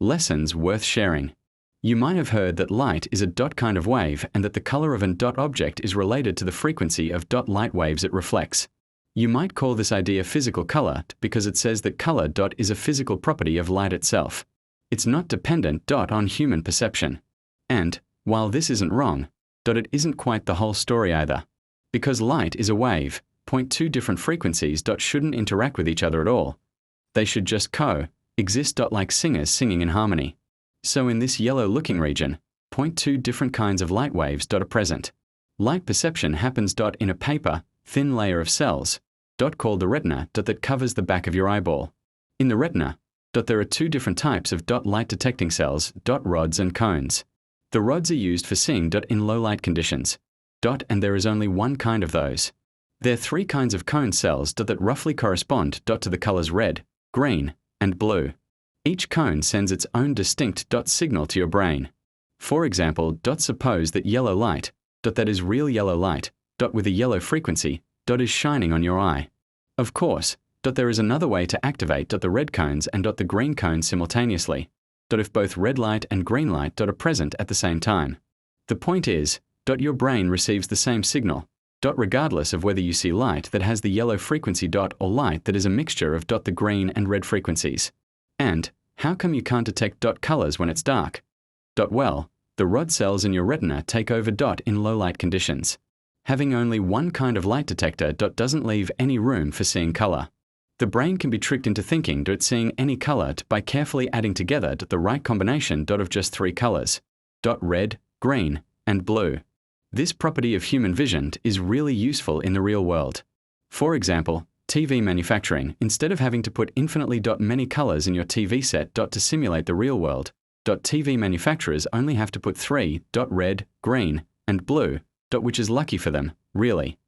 Lessons worth sharing. You might have heard that light is a dot kind of wave and that the color of a dot object is related to the frequency of dot light waves it reflects. You might call this idea physical color because it says that color dot is a physical property of light itself. It's not dependent dot on human perception. And, while this isn't wrong, dot it isn't quite the whole story either. Because light is a wave, two different frequencies dot shouldn't interact with each other at all. They should just exist dot like singers singing in harmony. So in this yellow-looking region, two different kinds of light waves dot are present. Light perception happens dot in a paper, thin layer of cells, dot called the retina dot that covers the back of your eyeball. In the retina, dot there are two different types of dot light detecting cells, dot rods and cones. The rods are used for seeing dot in low light conditions, dot and there is only one kind of those. There are three kinds of cone cells dot that roughly correspond dot to the colors red, green, and blue. Each cone sends its own distinct dot signal to your brain. For example, dot suppose that yellow light, dot that is real yellow light, dot with a yellow frequency, dot is shining on your eye. Of course, dot there is another way to activate dot the red cones and dot the green cones simultaneously, dot if both red light and green light dot are present at the same time. The point is, dot your brain receives the same signal, dot regardless of whether you see light that has the yellow frequency dot or light that is a mixture of dot the green and red frequencies. And, how come you can't detect dot colors when it's dark? Well, the rod cells in your retina take over dot in low light conditions. Having only one kind of light detector dot doesn't leave any room for seeing color. The brain can be tricked into thinking dot seeing any color by carefully adding together dot the right combination dot of just three colors, dot red, green, and blue. This property of human vision is really useful in the real world. For example, TV manufacturing, instead of having to put infinitely many colors in your TV set to simulate the real world, TV manufacturers only have to put three red, green, and blue, which is lucky for them, really.